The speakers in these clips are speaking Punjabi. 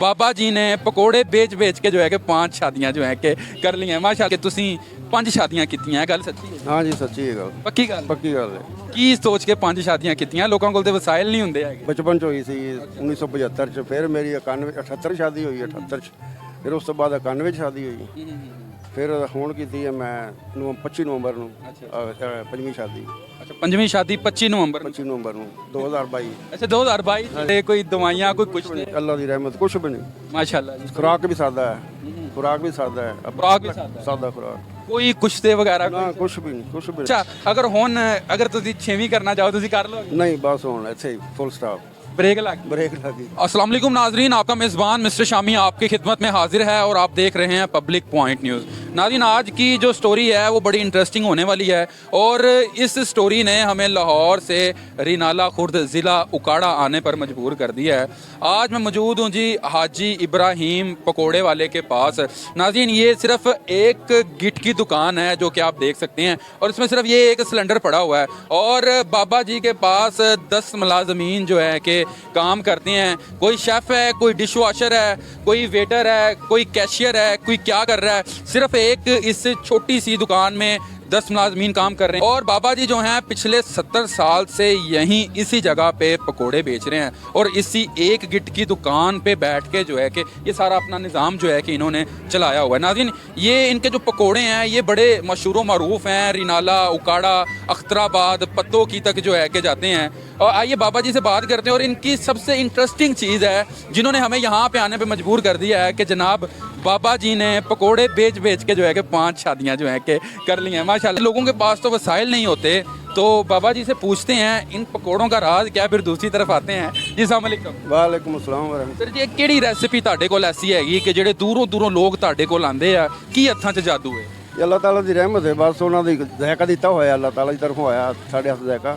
बाबा जी ने पकौड़े बेच बेच के जो है कि 5 शादियां जो है कि कर ली हैं माशाअल्लाह कि तुसी 5 शादियां कीतियां गल सच्ची है हाँ जी सच्ची है गल पक्की गल है ਕੀ ਸੋਚ ਕੇ 5 ਸ਼ਾਦੀਆਂ ਕੀਤੀਆਂ ਲੋਕਾਂ ਕੋਲ ਤੇ ਵਸਾਇਲ ਨਹੀਂ ਹੁੰਦੇ ਹੈਗੇ ਬਚਪਨ ਚ ਹੋਈ ਸੀ 1975 ਚ ਫਿਰ ਮੇਰੀ 91 78 ਸ਼ਾਦੀ ਹੋਈ 78 ਚ ਫਿਰ ਉਸ ਤੋਂ ਬਾਅਦ 91 ਚ ਸ਼ਾਦੀ ਹੋਈ ਫਿਰ ਹੁਣ ਕੀਤੀ ਹੈ ਮੈਂ 25 ਨਵੰਬਰ ਨੂੰ ਪੰਜਵੀਂ ਸ਼ਾਦੀ ਅੱਛਾ ਪੰਜਵੀਂ ਸ਼ਾਦੀ 25 ਨਵੰਬਰ 25 ਨਵੰਬਰ ਨੂੰ 2022 ਅੱਛਾ 2022 ਤੇ ਕੋਈ ਦਵਾਈਆਂ ਕੋਈ ਕੁਛ ਨਹੀਂ ਅੱਲਾ ਦੀ ਰਹਿਮਤ ਕੁਛ ਵੀ ਨਹੀਂ ਮਾਸ਼ਾਅੱਲਾ ਜੀ ਖੁਰਾਕ ਵੀ ਸਾਦਾ ਹੈ खुराक भी सादा है खुराक भी सादा है। सादा खुराक ਕੋਈ ਕੁਸ਼ਤੇ ਵਗੈਰਾ ना कुछ भी नहीं ਅੱਛਾ ਅਗਰ ਹੁਣ ਅਗਰ ਤੁਸੀਂ 6ਵੀਂ ਕਰਨਾ ਚਾਹੋ ਤੁਸੀਂ ਕਰ ਲਓਗੇ नहीं बस होना ऐसे ही फुल स्टॉप ब्रेक लग ब्रेक लगी। अस्सलाम वालेकुम नाजरीन, आपका मेज़बान मिस्टर शामी आपकी खिदमत में हाजिर है और आप देख रहे हैं पब्लिक पॉइंट न्यूज़। नाज़रीन आज की जो स्टोरी है वो बड़ी इंटरेस्टिंग होने वाली है और इस स्टोरी ने हमें लाहौर से रीनाला खुर्द ज़िला उकाड़ा आने पर मजबूर कर दिया है। आज मैं मौजूद हूँ जी हाजी इब्राहिम पकोड़े वाले के पास। नाज़रीन ये सिर्फ एक गिट की दुकान है जो कि आप देख सकते हैं और इसमें सिर्फ ये एक सिलेंडर पड़ा हुआ है और बाबा जी के पास 10 मुलाजमीन जो है कि काम करते हैं। कोई शेफ़ है, कोई डिश वॉशर है, कोई वेटर है, कोई कैशियर है, कोई क्या कर रहा है। सिर्फ एक इस छोटी सी दुकान में 10 मुलाजमीन काम कर रहे हैं और बाबा जी जो हैं पिछले 70 साल से यहीं इसी जगह पे पकोड़े बेच रहे हैं और इसी एक गिट की दुकान पे बैठ के जो है कि ये सारा अपना निज़ाम जो है कि इन्होंने चलाया हुआ है। नाज़रीन ये इनके जो पकोड़े हैं ये बड़े मशहूर मरूफ हैं, रिनाला उकाड़ा अख्तराबाद पत्तों की तक जो है कि जाते हैं। और आइए बाबा जी से बात करते हैं और इनकी सबसे इंटरेस्टिंग चीज़ है जिन्होंने हमें यहाँ पे आने पे मजबूर कर दिया है कि जनाब बाबा जी ने पकोड़े बेच बेच के जो है कि 5 शादियाँ जो है कि कर ली हैं माशाल्लाह। लोगों के पास तो वसाइल नहीं होते तो बाबा जी से पूछते हैं इन पकोड़ों का राज क्या। फिर दूसरी तरफ आते हैं जी अस्सलाम वालेकुम। वालेकुम अस्सलाम वरहमतुल्लाह। सर जी ਕਿਹੜੀ ਰੈਸਿਪੀ ਤੁਹਾਡੇ ਕੋਲ ਐਸੀ ਹੈਗੀ ਕਿ ਜਿਹੜੇ ਦੂਰੋਂ ਦੂਰੋਂ ਲੋਕ ਤੁਹਾਡੇ ਕੋਲ ਆਉਂਦੇ ਆ ਕੀ ਹੱਥਾਂ 'ਚ ਜਾਦੂ ਹੈ? ये अल्लाह ताला की रहमत है बस उन्होंने ज़ायका दिता हुआ अल्लाह ताला की तरफों आया साढ़े हथ ज़ायका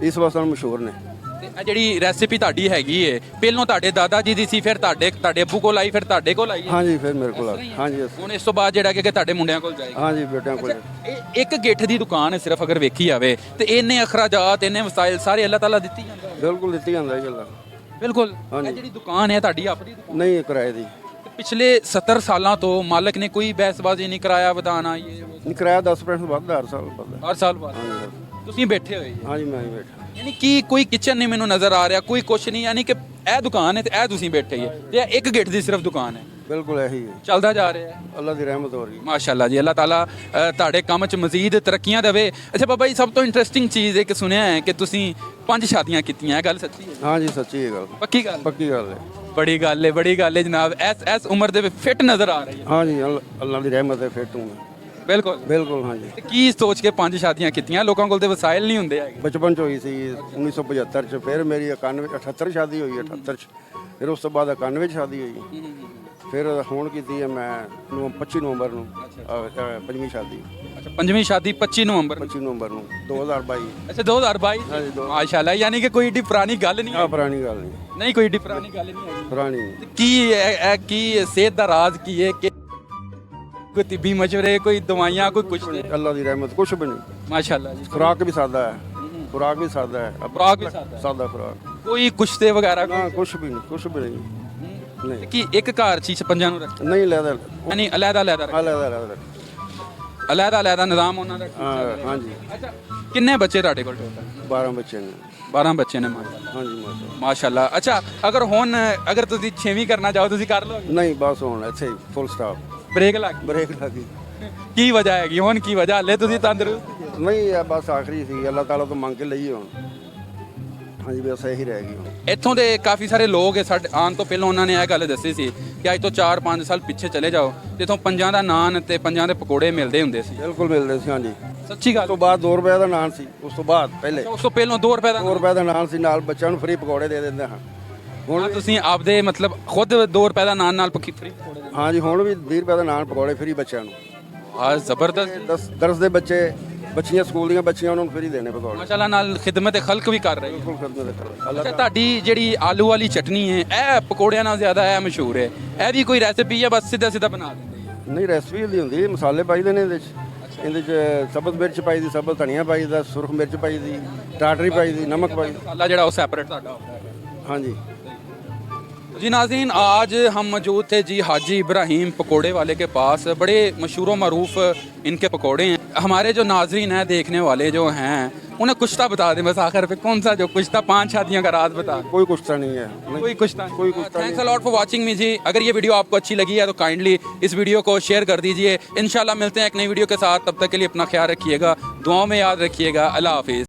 इस वास्ते मशहूर ने। ਤੇ ਇਹ ਜਿਹੜੀ ਰੈਸਿਪੀ ਤੁਹਾਡੀ ਹੈਗੀ ਏ ਪਹਿਲੋਂ ਤੁਹਾਡੇ ਦਾਦਾ ਜੀ ਦੀ ਸੀ ਫਿਰ ਤੁਹਾਡੇ ਅੱਬੂ ਕੋਲ ਆਈ ਫਿਰ ਤੁਹਾਡੇ ਕੋਲ ਆਈ हाँ जी फिर मेरे को हाँ जी ਹੁਣ ਇਸ ਤੋਂ ਬਾਅਦ ਜਿਹੜਾ ਕਿ ਤੁਹਾਡੇ ਮੁੰਡਿਆਂ ਕੋਲ ਜਾਏਗੀ। हाँ जी बेटियां को ਇਹ ਇੱਕ ਗਿੱਠ ਦੀ ਦੁਕਾਨ ਹੈ ਸਿਰਫ ਅਗਰ ਵੇਖੀ ਜਾਵੇ ਤੇ ਇੰਨੇ ਅਖਰਾਜਾਤ ਇੰਨੇ ਵਸਾਇਲ ਸਾਰੇ ਅੱਲਾਹ ਤਾਲਾ ਦਿੱਤੀ ਜਾਂਦਾ ਹੈ। बिल्कुल दिती जाता है अल्लाह। ਬਿਲਕੁਲ हाँ जी। ਇਹ ਜਿਹੜੀ ਦੁਕਾਨ ਹੈ ਤੁਹਾਡੀ ਆਪਣੀ ਦੁਕਾਨ नहीं किराए दी ਪਿਛਲੇ 70 ਸਾਲਾਂ ਤੋਂ ਮਾਲਕ ਨੇ ਕੋਈ ਬਹਿਸਬਾਜ਼ੀ ਨਹੀਂ ਕਰਾਇਆ ਵਧਾਣਾ ਇਹ नहीं किराया 10% ਵੱਧਦਾ ਹਰ ਸਾਲ ਵੱਧਦਾ। ਹਰ ਸਾਲ ਬਾਅਦ हाँ जी ਤੁਸੀਂ ਬੈਠੇ ਹੋਏ ਜੀ। हाँ जी मैं ही बैठा ਯਾਨੀ ਕਿ ਕੋਈ ਕਿਚਨ ਨਹੀਂ ਮੈਨੂੰ ਨਜ਼ਰ ਆ ਰਿਹਾ ਕੋਈ ਕੁਛ ਨਹੀਂ ਯਾਨੀ ਕਿ ਇਹ ਦੁਕਾਨ ਹੈ ਤੇ ਇਹ ਤੁਸੀਂ ਬੈਠੇ ਹੀ ਤੇ ਇਹ ਇੱਕ ਗੇਟ ਦੀ ਸਿਰਫ ਦੁਕਾਨ ਹੈ बिल्कुल यही है ਚੱਲਦਾ ਜਾ ਰਿਹਾ ਹੈ। अल्लाह की रहमत हो रही है। ਮਾਸ਼ਾਅੱਲਾ ਜੀ ਅੱਲਾਹ ਤਾਲਾ ਤੁਹਾਡੇ ਕੰਮ 'ਚ ਮਜ਼ੀਦ ਤਰੱਕੀਆਂ ਦੇਵੇ। ਅੱਛਾ ਬਾਬਾ ਜੀ ਸਭ ਤੋਂ ਇੰਟਰਸਟਿੰਗ ਚੀਜ਼ ਇੱਕ ਸੁਣਿਆ ਹੈ ਕਿ ਤੁਸੀਂ 5 ਸ਼ਾਦੀਆਂ ਕੀਤੀਆਂ ਗੱਲ ਸੱਚੀ ਹੈ? हाँ जी सच्ची है गल ਪੱਕੀ ਗੱਲ पक्की गल है। ਬੜੀ ਗੱਲ ਹੈ ਜਨਾਬ ਇਸ ਉਮਰ ਦੇ ਵਿੱਚ ਫਿੱਟ ਨਜ਼ਰ ਆ ਰਹੀ ਹੈ। हाँ जी अल्लाह की रहमत है फिर तू ਬਿਲਕੁਲ बिल्कुल हाँ जी ਤੇ ਕੀ ਸੋਚ ਕੇ 5 ਸ਼ਾਦੀਆਂ ਕੀਤੀਆਂ ਲੋਕਾਂ ਕੋਲ ਤੇ ਵਸਾਇਲ ਨਹੀਂ ਹੁੰਦੇ ਹੈਗੇ ਬਚਪਨ ਚ ਹੋਈ ਸੀ 1975 ਚ ਫਿਰ ਮੇਰੀ 91 78 ਸ਼ਾਦੀ ਹੋਈ 78 ਚ ਫਿਰ ਉਸ ਤੋਂ ਬਾਅਦ 91 ਚ ਸ਼ਾਦੀ ਹੋਈ ਫਿਰ ਹੁਣ ਕੀਤੀ ਹੈ ਮੈਂ 25 ਨਵੰਬਰ ਨੂੰ ਪੰਜਵੀਂ ਸ਼ਾਦੀ ਅੱਛਾ ਪੰਜਵੀਂ ਸ਼ਾਦੀ 25 ਨਵੰਬਰ 25 ਨਵੰਬਰ ਨੂੰ 2022 ਅੱਛਾ 2022 ਹਾਂਜੀ, ਮਾਸ਼ਾਅੱਲਾ ਯਾਨੀ ਕਿ ਕੋਈ ਏਡੀ ਪੁਰਾਣੀ ਗੱਲ ਨਹੀਂ ਆ ਪੁਰਾਣੀ ਗੱਲ ਨਹੀਂ ਨਹੀਂ ਕੋਈ ਏਡੀ ਪੁਰਾਣੀ ਗੱਲ ਨਹੀਂ ਹੈਗੀ ਪੁਰਾਣੀ ਤੇ ਕੀ ਇਹ ਕੀ ਸਿਹਤ ਦਾ ਰਾਜ਼ ਕੀ ਹੈ ਕਿ ਕੋਈ ਤਿੱਬੀ ਮਸ਼ਵਰੇ ਕੋਈ ਦਵਾਈਆਂ ਕੋਈ ਕੁਛ ਨਹੀਂ ਅੱਲਾ ਦੀ ਰਹਿਮਤ ਕੁਛ ਵੀ ਨਹੀਂ ਮਾਸ਼ਾਅੱਲਾ ਜੀ ਖੁਰਾਕ ਵੀ ਸਾਦਾ ਹੈ ਖੁਰਾਕ ਵੀ ਸਾਦਾ ਹੈ ਖੁਰਾਕ ਵੀ ਸਾਦਾ ਹੈ। ਸਾਦਾ ਖੁਰਾਕ ਕੋਈ ਕੁਸ਼ਤੇ ਵਗੈਰਾ ਨਾ ਕੁਛ ਵੀ ਨਹੀਂ ਨਹੀਂ ਕੀ ਇੱਕ ਘਰ ਚ ਪੰਜਾਂ ਨੂੰ ਰੱਖ ਨਹੀਂ ਲੈਦਾ ਯਾਨੀ ਅਲੱਦਾ ਅਲੱਦਾ ਅਲੱਦਾ ਨਿਜ਼ਾਮ ਉਹਨਾਂ ਦਾ ਹਾਂ ਜੀ ਅੱਛਾ ਕਿੰਨੇ ਬੱਚੇ ਤੁਹਾਡੇ ਕੋਲ ਟੋਟਲ 12 ਬੱਚੇ ਨੇ 12 ਬੱਚੇ ਨੇ ਮਾਸ਼ਾਅੱਲਾ ਹਾਂ ਜੀ ਮਾਸ਼ਾ ਮਾਸ਼ਾਅੱਲਾ ਅੱਛਾ ਅਗਰ ਹੁਣ ਅਗਰ ਤੁਸੀਂ 6ਵੀਂ ਕਰਨਾ ਚਾਹੋ ਤੁਸੀਂ ਕਰ ਲਓਗੇ ਨਹੀਂ ਬਸ ਹੁਣ ਇੱਥੇ ਫੁੱਲ ਸਟਾਪ ਬ੍ਰੇਕ ਲੱਗ ਬ੍ਰੇਕ ਲੱਗੀ ਕੀ ਵਜ੍ਹਾ ਹੈਗੀ ਹੁਣ ਕੀ ਵਜ੍ਹਾ ਹਲੇ ਤੁਸੀਂ ਤੰਦਰੁਸਤ ਨਹੀਂ ਇਹ ਬਸ ਆਖਰੀ ਸੀ ਅੱਲਾਹ ਤਾਲਾ ਤੋਂ ਮੰਗ ਕੇ ਲਈ ਹੁਣ ਹਾਂਜੀ ਬਸ ਇਹੀ ਰਹਿ ਗਈ ਹੁਣ ਇੱਥੋਂ ਦੇ ਕਾਫੀ ਸਾਰੇ ਲੋਕ ਸਾਡੇ ਆਉਣ ਤੋਂ ਪਹਿਲਾਂ ਉਹਨਾਂ ਨੇ ਇਹ ਗੱਲ ਦੱਸੀ ਸੀ ਕਿ ਅੱਜ ਤੋਂ 4-5 ਸਾਲ ਪਿੱਛੇ ਚਲੇ ਜਾਓ ਤੇ ਇੱਥੋਂ ਪੰਜਾਂ ਦਾ ਨਾਨ ਤੇ ਪੰਜਾਂ ਦੇ ਪਕੌੜੇ ਮਿਲਦੇ ਹੁੰਦੇ ਸੀ ਬਿਲਕੁਲ ਮਿਲਦੇ ਸੀ ਹਾਂਜੀ ਸੱਚੀ ਗੱਲ ਉਸ ਤੋਂ ਬਾਅਦ 2 ਰੁਪਏ ਦਾ ਨਾਨ ਸੀ ਉਸ ਤੋਂ ਬਾਅਦ ਪਹਿਲੇ ਉਸ ਤੋਂ ਪਹਿਲਾਂ 2 ਰੁਪਏ ਦਾ 2 ਰੁਪਏ ਦਾ ਨਾਨ ਸੀ ਨਾਲ ਬੱਚਿਆਂ ਨੂੰ ਫ੍ਰੀ ਪਕੌੜੇ ਦੇ ਦਿੰਦੇ ਹਾਂ ਹੁਣ ਤੁਸੀਂ ਆਪਦੇ ਮਤਲਬ ਖੁਦ 2 ਰੁਪਏ ਦਾ ਨਾਨ ਨਾਲ ਫ੍ਰੀ ਪਕੌੜੇ ਦੇ ਹਾਂਜੀ ਹੁਣ ਵੀ 20 ਰੁਪਏ ਦਾ ਨਾਨ ਪਕੌੜੇ ਫ੍ਰੀ ਬੱਚਿਆਂ ਨੂੰ ਆ ਜ਼ਬਰਦਸਤ ਦਰਸ ਦੇ ਬੱਚੇ ਬੱਚੀਆਂ ਸਕੂਲ ਦੀਆਂ ਬੱਚੀਆਂ ਉਹਨਾਂ ਨੂੰ ਫ੍ਰੀ ਦੇਣੇ ਪਕੌੜੇ ਮਾਸ਼ਾਅੱਲਾ ਨਾਲ ਖਿਦਮਤ ਖਲਕ ਵੀ ਕਰ ਰਹੀ ਹੈ। ਬਿਲਕੁਲ ਖਿਦਮਤ ਕਰੋ ਅੱਲਾਹ ਅੱਛਾ ਤੁਹਾਡੀ ਜਿਹੜੀ ਆਲੂ ਵਾਲੀ ਚਟਨੀ ਹੈ ਇਹ ਪਕੌੜਿਆਂ ਨਾਲ ਜ਼ਿਆਦਾ ਇਹ ਮਸ਼ਹੂਰ ਹੈ ਇਹ ਵੀ ਕੋਈ ਰੈਸਿਪੀ ਹੈ ਬਸ ਸਿੱਧਾ ਸਿੱਧਾ ਬਣਾ ਦਿੰਦੇ ਹੈ? ਨਹੀਂ ਰੈਸਪੀ ਦੀ ਹੁੰਦੀ ਹੈ ਮਸਾਲੇ ਪਾਈਦੇ ਨੇ ਇਹਦੇ ਚ ਸਬਜ਼ ਮਿਰਚ ਪਾਈ ਦੀ ਸਬਜ਼ ਧਨੀਆ ਪਾਈ ਦਾ ਸੁਰਖ ਮਿਰਚ ਪਾਈ ਦੀ ਟਾਟਰੀ ਪਾਈ ਦੀ ਨਮਕ ਪਾਈ ਮਸਾਲਾ ਜਿਹੜਾ ਉਹ ਸੈਪਰੇਟ ਤੁਹਾਡਾ ਹੁੰਦਾ ਹੈ ਹਾਂਜੀ जी नाज़रीन, आज हम मौजूद थे जी हाजी इब्राहिम पकोड़े वाले के पास। बड़े मशहूर मरूफ इनके पकोड़े हैं। हमारे जो नाज़रीन हैं, देखने वाले जो हैं, उन्हें कुश्ता बता दें बस आखिर पे, कौन सा जो कुश्ता 5 शादियों का राज बता दें। कोई कुश्ता नहीं है, कोई कुश्ता कोई कुश्ता thanks a lot for watching मी जी। अगर ये वीडियो आपको अच्छी लगी है तो काइंडली इस वीडियो को शेयर कर दीजिए। इंशाल्लाह मिलते हैं एक नई वीडियो के साथ, तब तक के लिए अपना ख्याल रखिएगा, दुआओं में याद रखिएगा। अल्लाह हाफिज़।